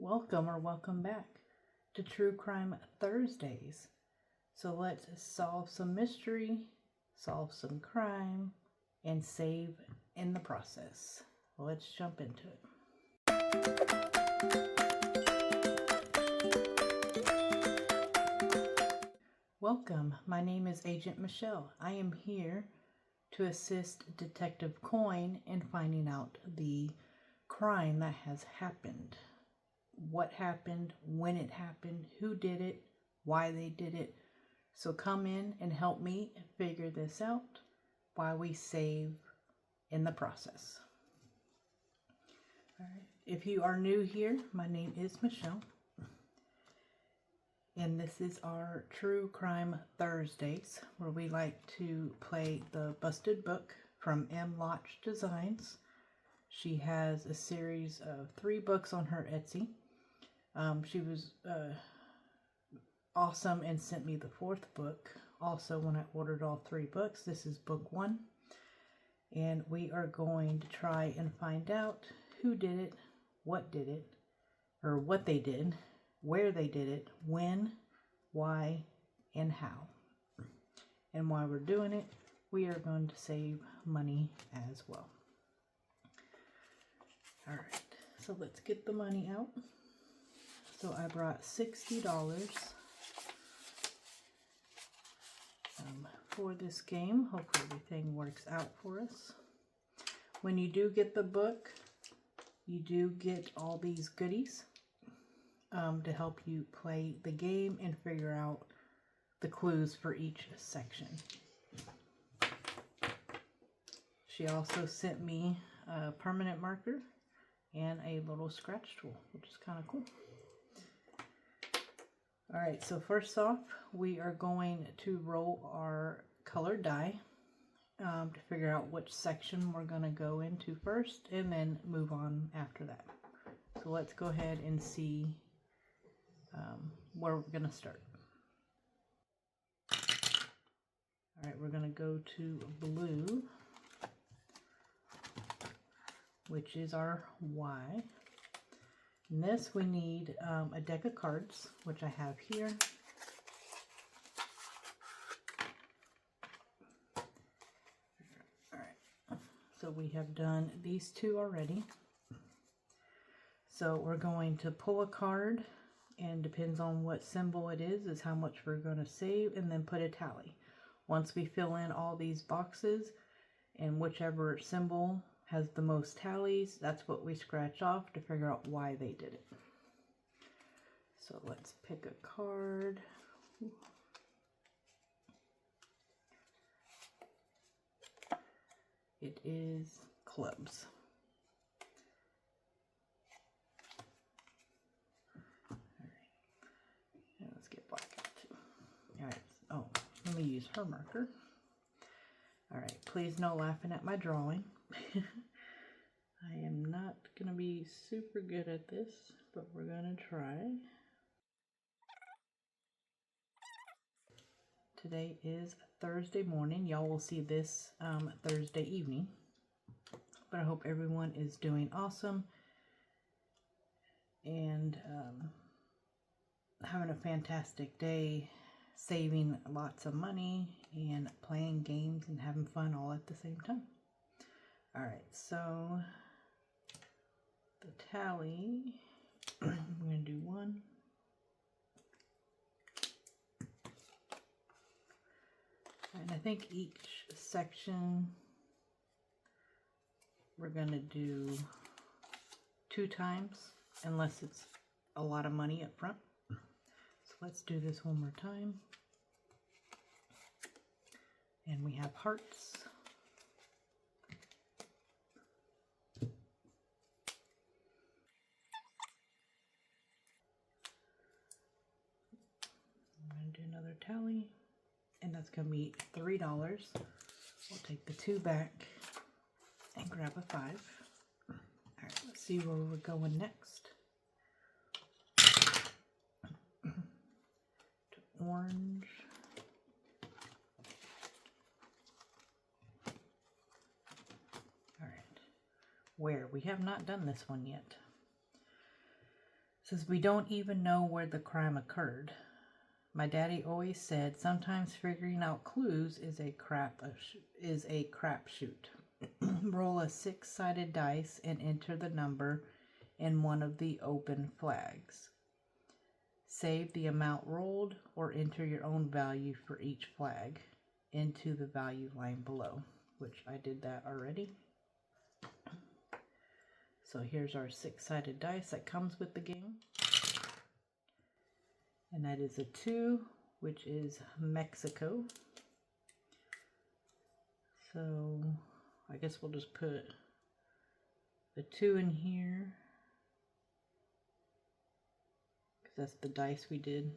Welcome or welcome back to True Crime Thursdays. So let's solve some mystery, solve some crime, and save in the process. Let's jump into it. Welcome, my name is Agent Michelle. I am here to assist Detective Coyne in finding out the crime that has happened. What happened, when it happened, who did it, why they did it. So come in and help me figure this out while we save in the process. All right. If you are new here, my name is Michelle. And this is our True Crime Thursdays, where we like to play the Busted Book from M. Lotch Designs. She has a series of 3 books on her Etsy. She was awesome and sent me the 4th book. Also, when I ordered all 3 books, this is book 1. And we are going to try and find out who did it, what did it, or what they did, where they did it, when, why, and how. And while we're doing it, we are going to save money as well. All right, so let's get the money out. So I brought $60 for this game. Hopefully everything works out for us. When you do get the book, you do get all these goodies to help you play the game and figure out the clues for each section. She also sent me a permanent marker and a little scratch tool, which is kind of cool. All right, so first off, we are going to roll our colored die to figure out which section we're going to go into first and then move on after that. So let's go ahead and see where we're going to start. All right, we're going to go to blue, which is our Y. In this, we need a deck of cards, which I have here. All right, so we have done these 2 already. So we're going to pull a card, and depends on what symbol it is how much we're going to save, and then put a tally. Once we fill in all these boxes, and whichever symbol has the most tallies, that's what we scratch off to figure out why they did it. So let's pick a card. It is clubs. All right. And let's get black out too. All right. Oh, let me use her marker. All right. Please no laughing at my drawing. I am not going to be super good at this, but we're going to try. Today is Thursday morning. Y'all will see this Thursday evening. But I hope everyone is doing awesome and having a fantastic day, saving lots of money and playing games and having fun all at the same time. All right, so the tally, I'm going to do 1. And I think each section we're going to do 2 times, unless it's a lot of money up front. So let's do this one more time. And we have hearts. I'm going to do another tally, and that's going to be $3. We'll take the 2 back and grab a 5. All right, let's see where we're going next. To orange. All right, where? We have not done this one yet. says we don't even know where the crime occurred. My daddy always said sometimes figuring out clues is a crapshoot. Roll a 6-sided dice and enter the number in one of the open flags. Save the amount rolled or enter your own value for each flag into the value line below, which I did that already. So here's our 6-sided dice that comes with the game. And that is a 2, which is Mexico. So I guess we'll just put the 2 in here, because that's the dice we did.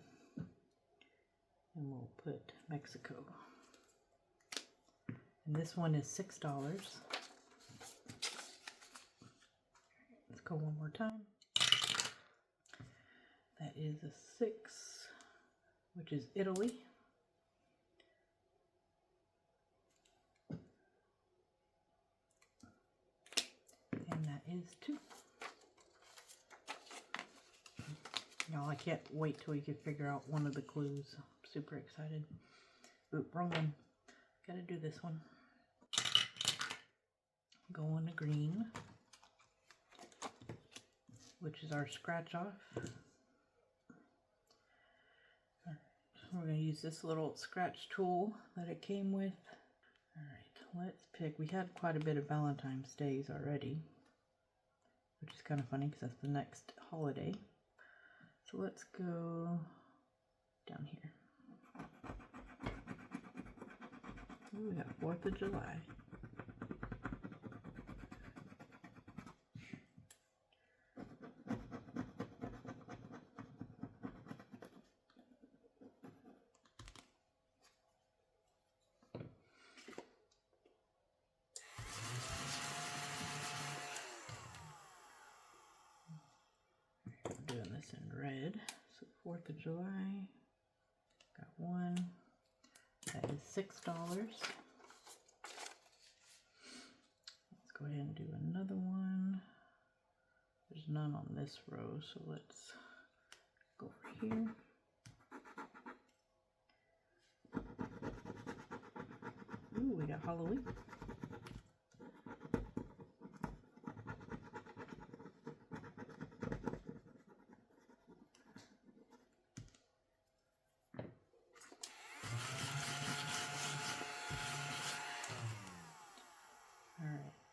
And we'll put Mexico. And this one is $6. Let's go one more time. That is a 6, which is Italy. And that is 2. Y'all, I can't wait till we can figure out one of the clues. I'm super excited. Oop, wrong one. Gotta do this one. Go on to green, which is our scratch off. We're going to use this little scratch tool that it came with. Alright, let's pick. We had quite a bit of Valentine's Days already, which is kind of funny because that's the next holiday. So let's go down here. Ooh, we got 4th of July. Doing this in red, so 4th of July, got 1, that is $6. Let's go ahead and do another one. There's none on this row, so let's go over here. Ooh, we got Halloween.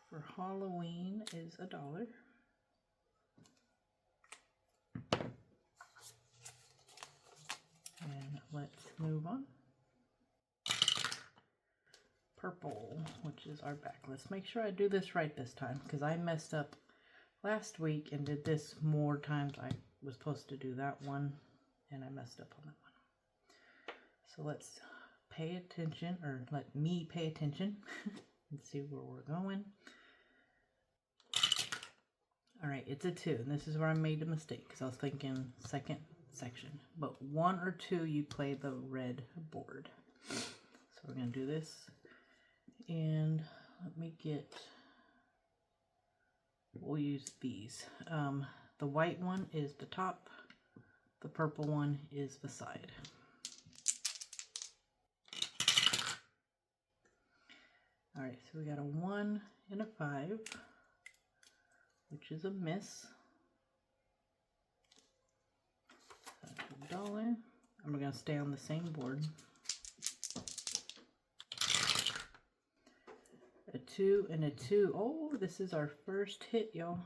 For Halloween is $1. And let's move on. Purple, which is our back. Let's make sure I do this right this time, because I messed up last week and did this more times. I was supposed to do that one, and I messed up on that one. So let's pay attention, or let me pay attention and see where we're going. Alright, it's a 2, and this is where I made a mistake, because I was thinking second section. But 1 or 2, you play the red board. So we're going to do this, and let me get, we'll use these. The white one is the top, the purple one is the side. Alright, so we got a 1 and a 5. Which is a miss. That's $1. And we're going to stay on the same board. A 2 and a 2. Oh, this is our first hit, y'all.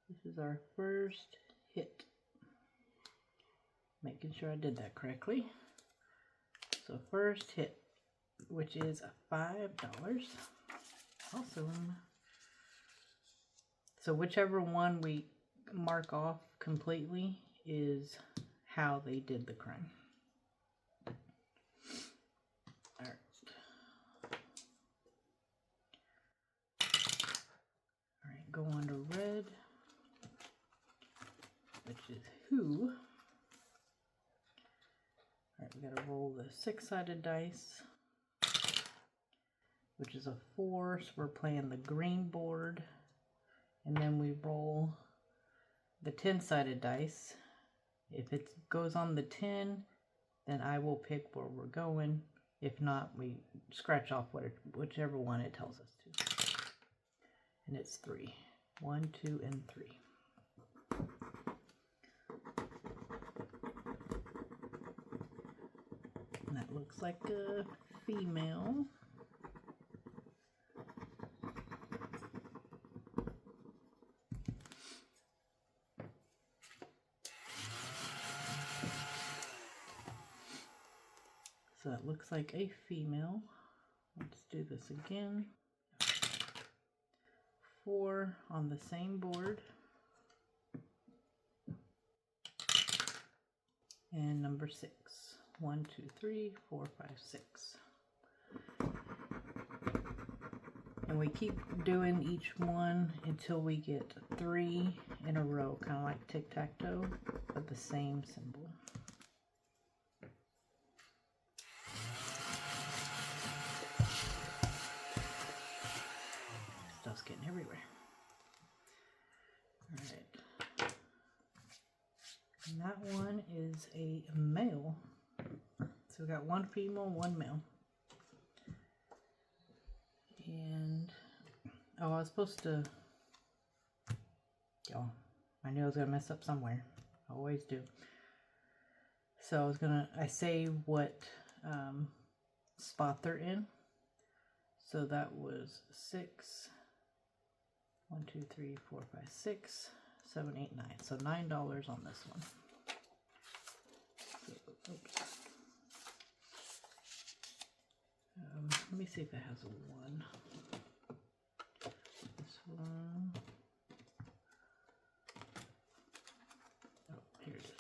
This is our first hit. Making sure I did that correctly. So first hit, which is $5. Awesome. So whichever one we mark off completely is how they did the crime. Alright. Alright, go on to red, which is who. Alright, we gotta roll the 6-sided dice, which is a 4, so we're playing the green board. And then we roll the 10-sided dice. If it goes on the 10, then I will pick where we're going. If not, we scratch off whichever one it tells us to. And it's 3. 1, 2, and 3. And that looks like a female. So it looks like a female. Let's do this again. 4 on the same board. And number 6. 1, 2, 3, 4, 5, 6. And we keep doing each one until we get 3 in a row, kind of like tic-tac-toe, of the same symbol. Stuff's getting everywhere. Alright. And that one is a male. So we got 1 female, 1 male. And, oh, I was supposed to, I knew I was going to mess up somewhere. I always do. So I say what spot they're in. So that was 6. 1, 2, 3, 4, 5, 6, 7, 8, 9. So $9 on this one. So, oops. Let me see if it has a 1. This one. Oh, here it is.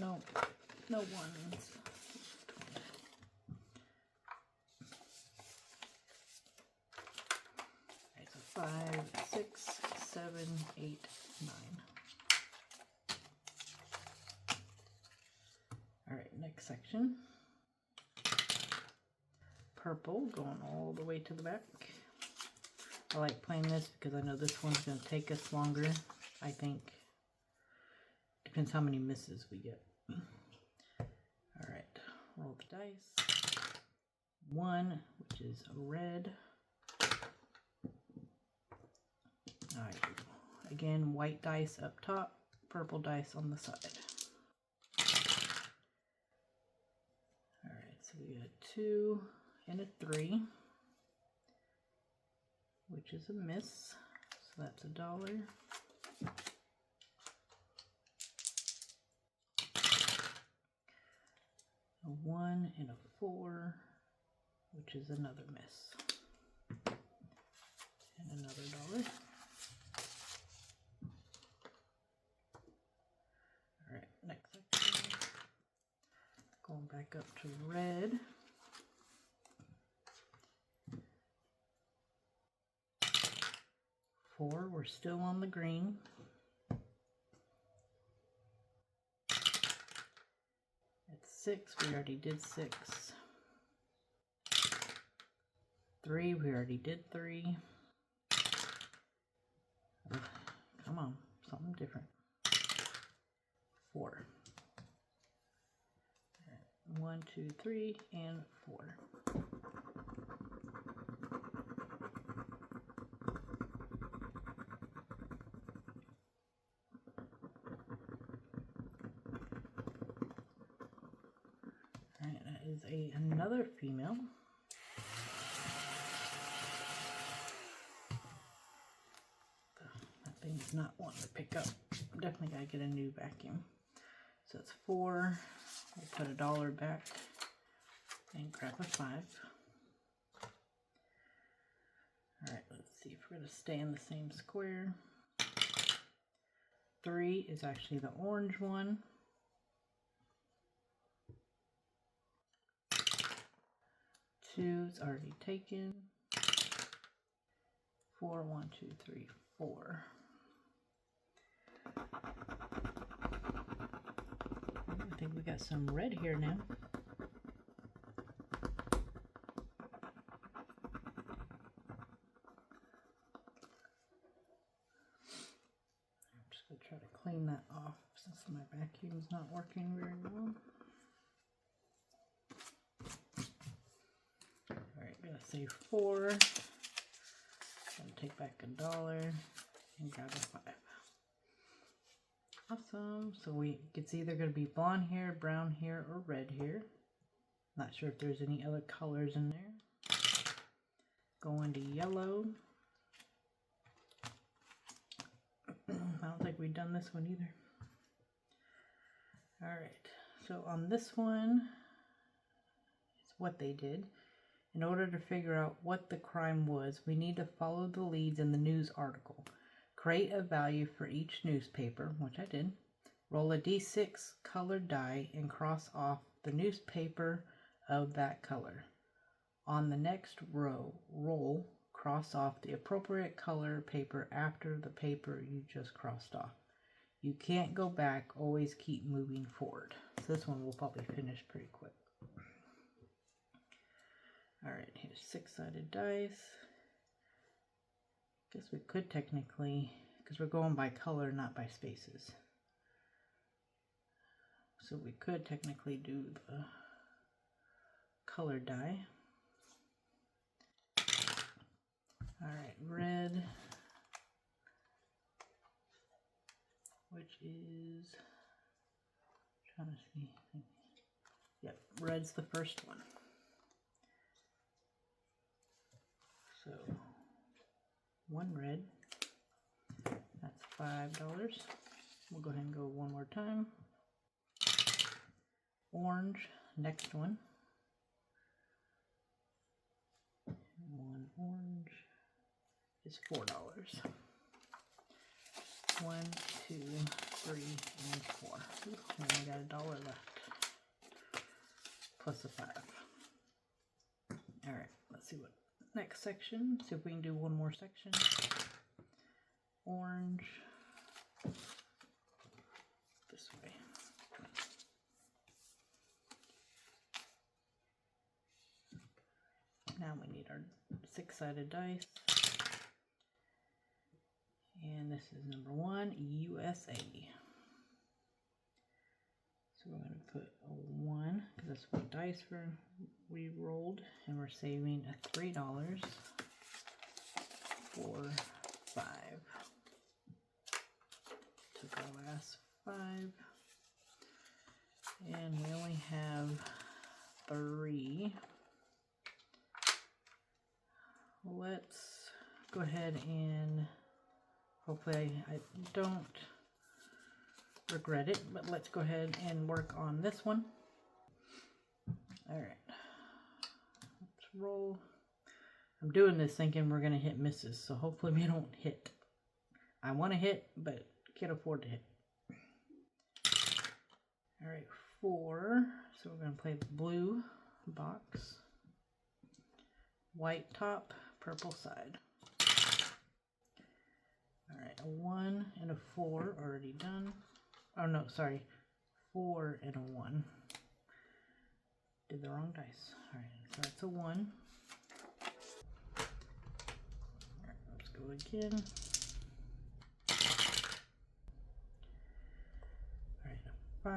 Oh, no ones. Okay, so 5, 6, 7, 8, 9. All right, next section. Purple going all the way to the back. I like playing this because I know this one's going to take us longer. I think. Depends how many misses we get. Alright, roll the dice. 1, which is a red. Alright, again, white dice up top, purple dice on the side. Alright, so we got 2 and a 3, which is a miss, so that's $1. A 1 and a 4, which is another miss, and another $1. All right, next section. Going back up to red. 4, we're still on the green. 6, we already did 6. 3, we already did 3. Ugh, come on, something different. 4. Right. 1, 2, 3, and 4. Alright, that is another female. That thing's not wanting to pick up. Definitely gotta get a new vacuum. So it's 4. We'll put $1 back and grab a 5. Alright, let's see if we're gonna stay in the same square. 3 is actually the orange one. 2's already taken. 4, 1, 2, 3, 4. I think we got some red here now. I'm just clean that off since my vacuum is not working very well. Alright, gonna save 4. Gonna take back $1 and grab a 5. Awesome. So it's either gonna be blonde hair, brown hair, or red hair. Not sure if there's any other colors in there. Going to yellow. I don't think we've done this one either. Alright, so on this one, it's what they did. In order to figure out what the crime was, we need to follow the leads in the news article. Create a value for each newspaper, which I did. Roll a d6 colored die and cross off the newspaper of that color. On the next roll, cross off the appropriate color paper after the paper you just crossed off. You can't go back, always keep moving forward. So this one will probably finish pretty quick. Alright, here's 6-sided dice. Guess we could technically, because we're going by color, not by spaces. So we could technically do the color die. Alright, red, which is, trying to see, yep, red's the first one. So, 1 red, that's $5. We'll go ahead and go one more time. Orange, next one. 1 orange is $4. 1, 2, 3, and 4. Ooh, we only got $1 left. Plus a 5. Alright, let's see what next section. See if we can do one more section. Orange. This way. Now we need our 6-sided dice. And this is number 1, USA. So we're going to put a 1, because that's what dice we rolled. And we're saving a $3 for 5. Took our last 5. And we only have 3. Let's go ahead and hopefully I don't regret it, but let's go ahead and work on this one. Alright, let's roll. I'm doing this thinking we're going to hit misses, so hopefully we don't hit. I want to hit, but can't afford to hit. Alright, 4. So we're going to play the blue box. White top, purple side. Alright, a 1 and a 4 already done. Oh no, sorry. 4 and a 1. Did the wrong dice. Alright, so that's a 1. Alright, let's go again. Alright, a 5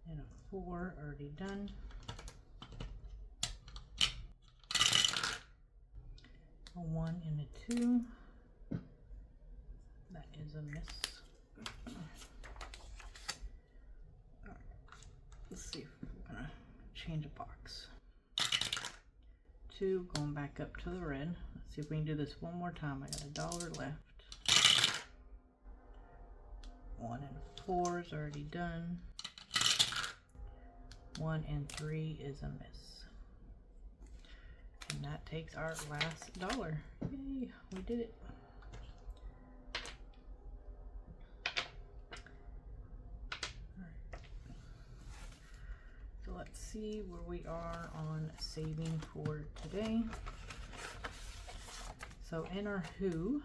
and a 4 already done. A 1 and a 2. That is a miss. Alright, let's see if we're gonna change a box. 2, going back up to the red. Let's see if we can do this one more time. I got $1 left. 1 and 4 is already done. 1 and 3 is a miss. And that takes our last $1. Yay, we did it. Alright. So let's see where we are on saving for today. So in our Who,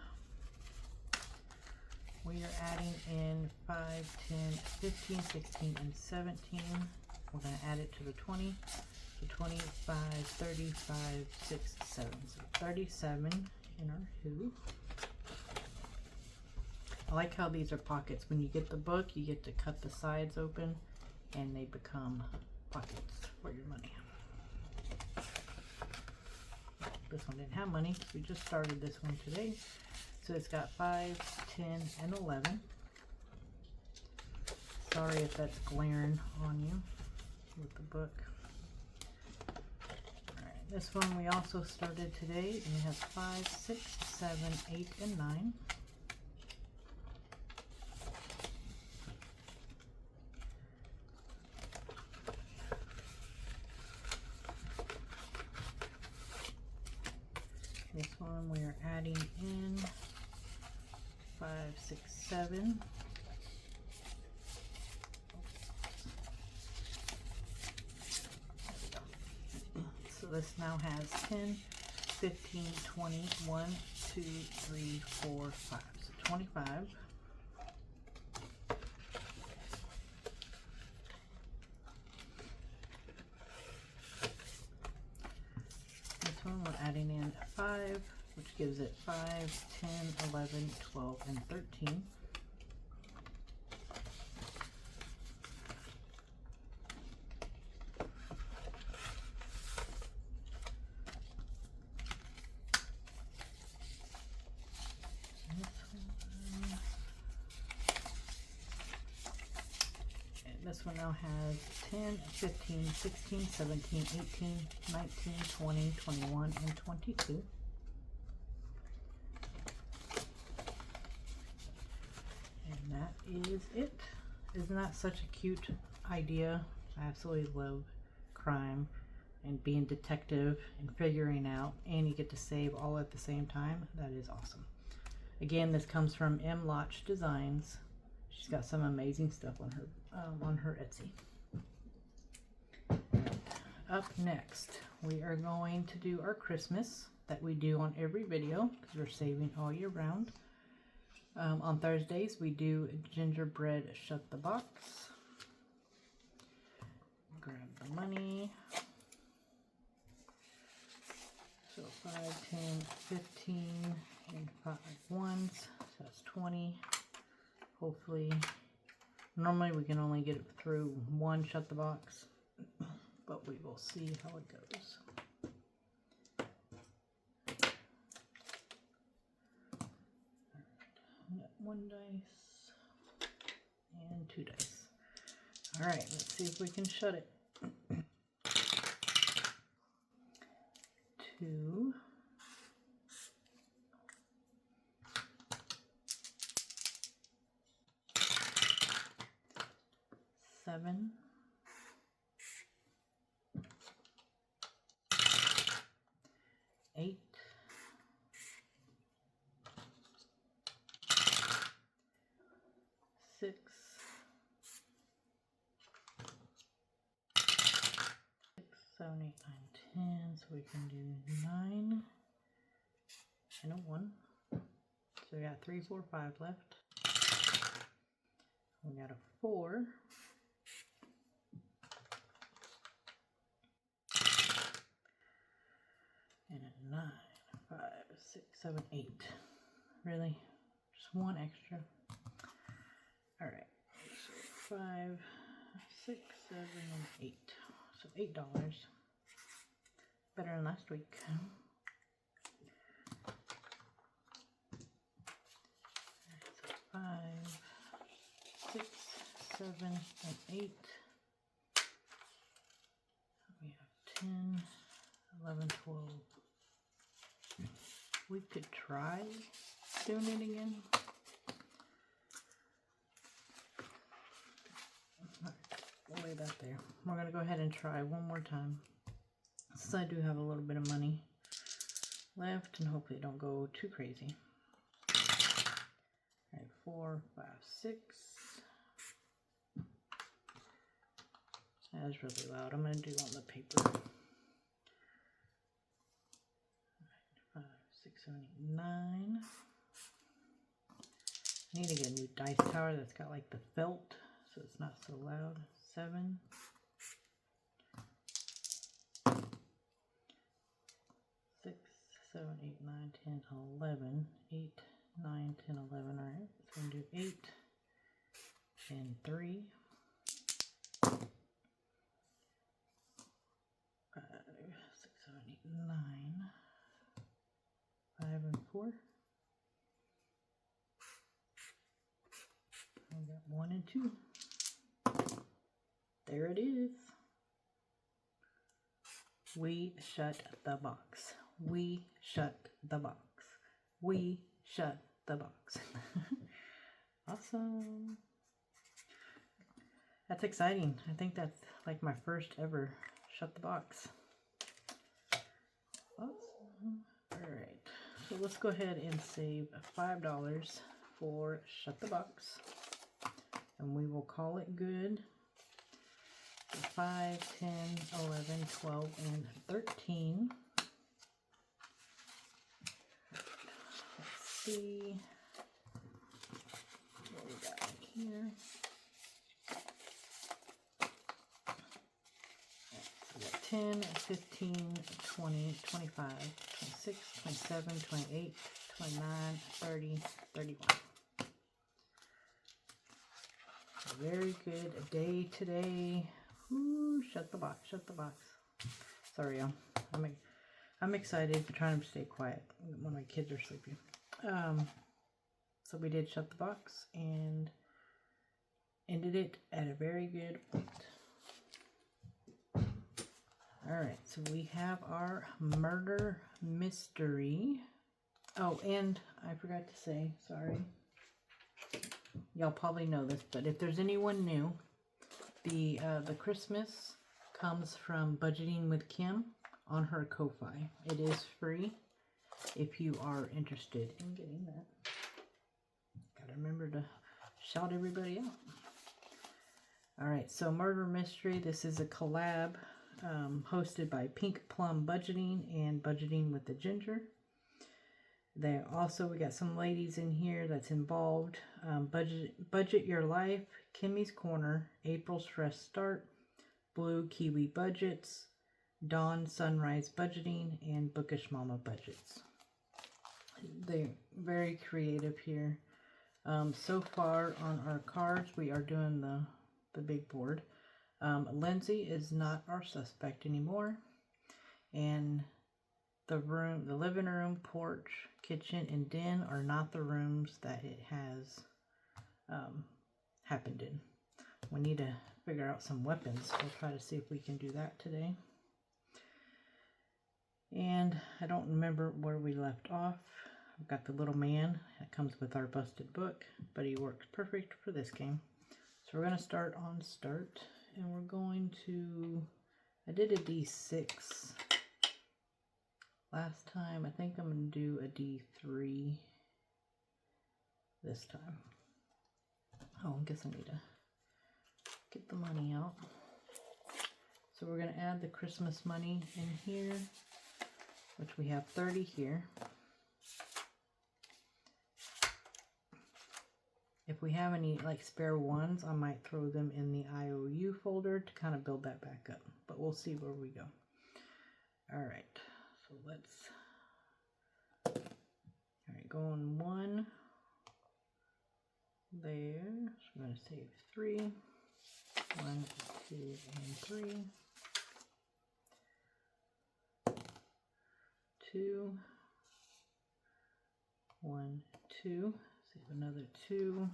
we are adding in 5, 10, 15, 16, and 17. We're going to add it to the 20. So 25, 35, 6, 7. So 37 in our Who. I like how these are pockets. When you get the book, you get to cut the sides open and they become pockets for your money. This one didn't have money. We just started this one today. So it's got 5, 10, and 11. Sorry if that's glaring on you with the book. Alright, this one we also started today, and it has 5, 6, 7, 8, and 9. This one we are adding in 5, 6, 7. So this now has 10, 15, 20, 1, 2, 3, 4, 5. So 25. This one we're adding in 5, which gives it 5, 10, 11, 12, and 13. This one now has 10, 15, 16, 17, 18, 19, 20, 21, and 22. And that is it. Isn't that such a cute idea? I absolutely love crime and being detective and figuring out, and you get to save all at the same time. That is awesome. Again, this comes from M. Lotch Designs. She's got some amazing stuff on her Etsy. Up next, we are going to do our Christmas that we do on every video because we're saving all year round. On Thursdays, we do gingerbread shut the box. Grab the money. So 5, 10, 15, and 5 ones. So that's 20. Hopefully, normally we can only get it through one shut the box, but we will see how it goes. Got 1 dice and 2 dice. All right, let's see if we can shut it. 2. 7, 8, 6, 7, 8, 9, 10. So we can do 9 and a 1. So we got 3, 4, 5 left. We got a 4. And a 9, 5, 6, 7, 8. Really? Just 1 extra. Alright. So 5, 6, 7, and 8. So $8. Better than last week. So 5, 6, 7, and 8. We have 10, 11, 12. We could try doing it again. Alright, we'll lay that there. We're going to go ahead and try one more time. Since I do have a little bit of money left, and hopefully it don't go too crazy. Alright, 4, 5, 6. That is really loud. I'm going to do on the paper. 6, 7, 8, 9. I need to get a new dice tower that's got like the felt so it's not so loud. 7. 6, 7, 8, 9, 10, 11, 8, 9, 10, 11. All right, so I'm going to do 8 and 3. 5, 6, 7, 8, 9. 5 and 4. I got 1 and 2. There it is. We shut the box. We shut the box. We shut the box. Awesome. That's exciting. I think that's like my first ever shut the box. Awesome. Alright, so let's go ahead and save $5 for shut the box. And we will call it good. 5, 10, 11, 12, and 13. Let's see what we got here. So we got 10, 15, 20, 25, 26, 27, 28, 29, 30, 31. Very good day today. Ooh, shut the box, shut the box. Sorry, y'all. I'm excited, but trying to stay quiet when my kids are sleeping. So we did shut the box and ended it at a very good point. Alright, so we have our murder mystery. Oh, and I forgot to say, sorry. Y'all probably know this, but if there's anyone new, the Christmas comes from Budgeting with Kim on her Ko-Fi. It is free if you are interested in getting that. Gotta remember to shout everybody out. Alright, so Murder Mystery. This is a collab hosted by Pink Plum Budgeting and Budgeting with the Ginger. We got some ladies in here that's involved. Budget Your Life, Kimmy's Corner, April's Fresh Start, Blue Kiwi Budgets, Dawn Sunrise Budgeting, and Bookish Mama Budgets. They're very creative here. So far on our cards, we are doing the big board. Lindsay is not our suspect anymore. And the living room, porch, kitchen, and den are not the rooms that it has happened in. We need to figure out some weapons. We'll try to see if we can do that today. And I don't remember where we left off. I've got the little man that comes with our busted book, but he works perfect for this game. So we're going to start on start, and we're going to, I did a D6 last time. I think I'm going to do a D3 this time. Oh, I guess I need to get the money out. So we're going to add the Christmas money in here, which we have 30 here. If we have any like spare ones, I might throw them in the IOU folder to kind of build that back up, but we'll see where we go. All right, so let's, all right, going 1 there. So I'm going to save 3, 1, 2, and 3, 2, 1, 2. Save another 2,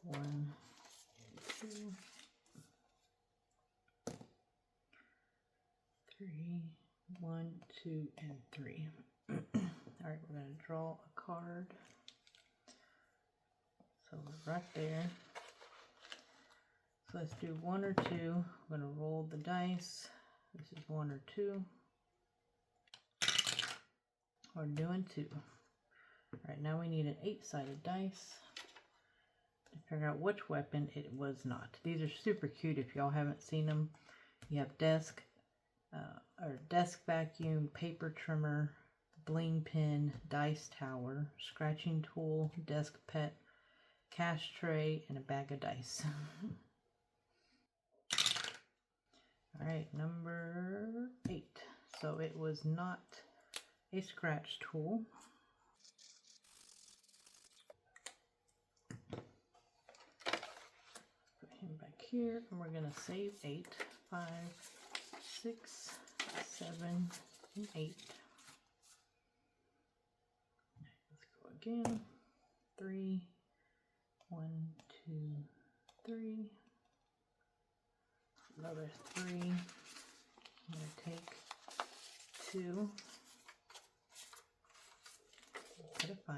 1, and 2, 3, 1, 2, and 3. All right, we're going to draw a card. So we're right there. So let's do 1 or 2. I'm going to roll the dice. This is 1 or 2. We're doing 2. Alright, now we need an 8-sided dice to figure out which weapon it was not. These are super cute if y'all haven't seen them. You have desk vacuum, paper trimmer, bling pin, dice tower, scratching tool, desk pet, cash tray, and a bag of dice. Alright, number 8. So it was not a scratch tool. here, and we're going to save 8. 5, 6, 7, and 8. Let's go again. 3, 1, 2, 3. Another 3. I'm going to take 2. Put a 5.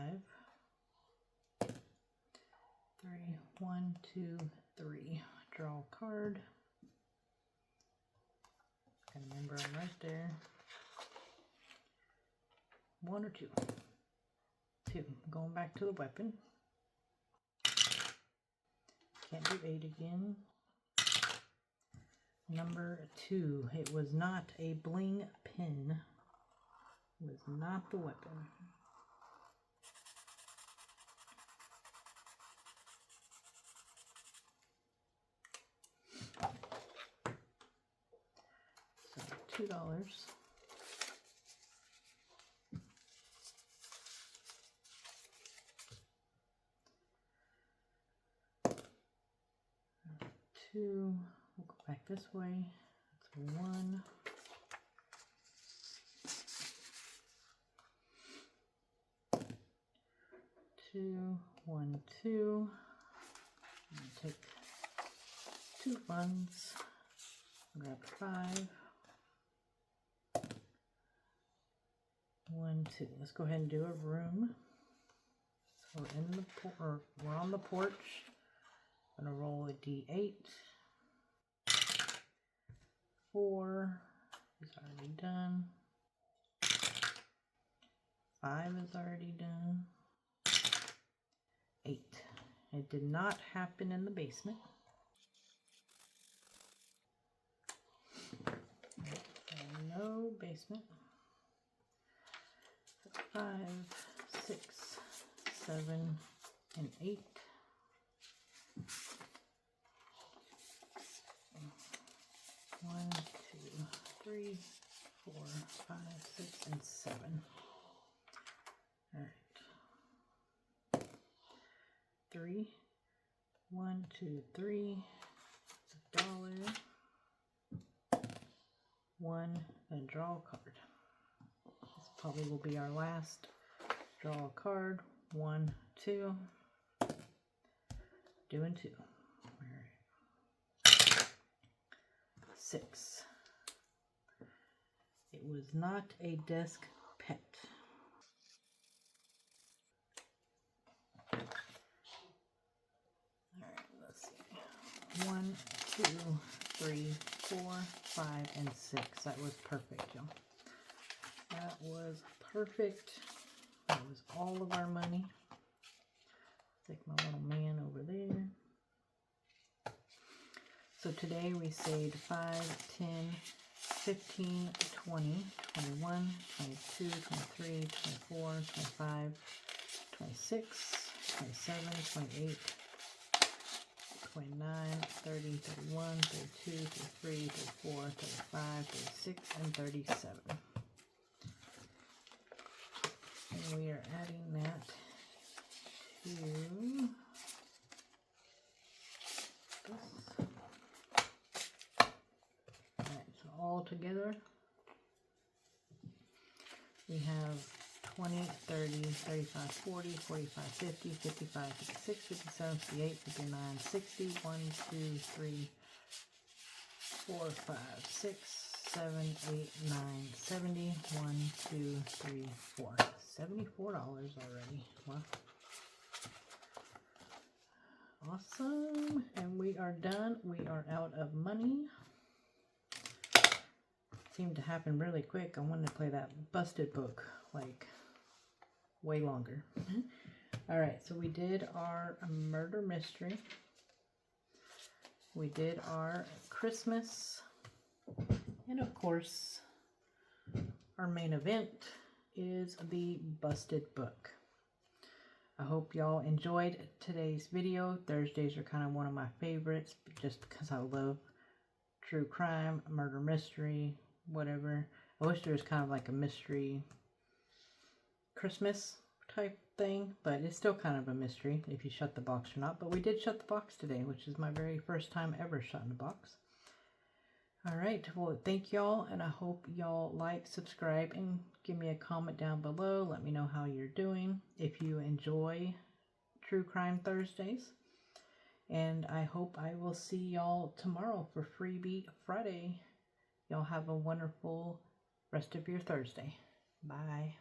3, 1, 2, 3. Draw a card. And remember, I'm right there. 1 or 2. 2. Going back to the weapon. Can't do 8 again. Number 2. It was not a bling pin. It was not the weapon. So $2. Two. We'll go back this way. That's 1. 2, 1, 2. Take 2 ones. Grab 5. 1, 2. Let's go ahead and do a room. So we're on the porch. I'm gonna roll a D8. 4 is already done. 5 is already done. 8. It did not happen in the basement. No basement. 5, 6, 7, and 8. 1, 2, 3, 4, 5, 6, and 7. All right. 3, 1, 2, 3. It's $1. 1, and draw a card. This probably will be our last. Draw a card. 1, 2. Doing 2. All right. 6. It was not a desk pet. All right, let's see. 1, 2, 3, 4, 5, and 6. That was perfect, y'all. That was perfect. That was all of our money. Take my little man over there. So today we saved 5, 10, 15, 20, 21, 22, 23, 24, 25, 26, 27, 28, 29, 30, 31, 32, 33, 34, 35, 36, and 37. And we are adding that to this. Alright, so all together we have 20, 30, 35, 40, 45, 50, 55, 56, 57, 58, 59, 60, 1, 2, 3, 4, 5, 6, 7, 8, 9, 70, 1, 2, 3, 4. $74 already. Wow. Awesome. And we are done. We are out of money. Seemed to happen really quick. I wanted to play that busted book like way longer. All right, so we did our murder mystery. We did our Christmas. And of course, our main event is the busted book. I hope y'all enjoyed today's video. Thursdays are kind of one of my favorites just because I love true crime, murder mystery, whatever. I wish there was kind of like a mystery Christmas type thing, but it's still kind of a mystery if you shut the box or not. But we did shut the box today, which is my very first time ever shutting a box. All right, well, thank y'all, and I hope y'all like, subscribe, and give me a comment down below. Let me know how you're doing, if you enjoy True Crime Thursdays. And I hope I will see y'all tomorrow for Freebie Friday. Y'all have a wonderful rest of your Thursday. Bye.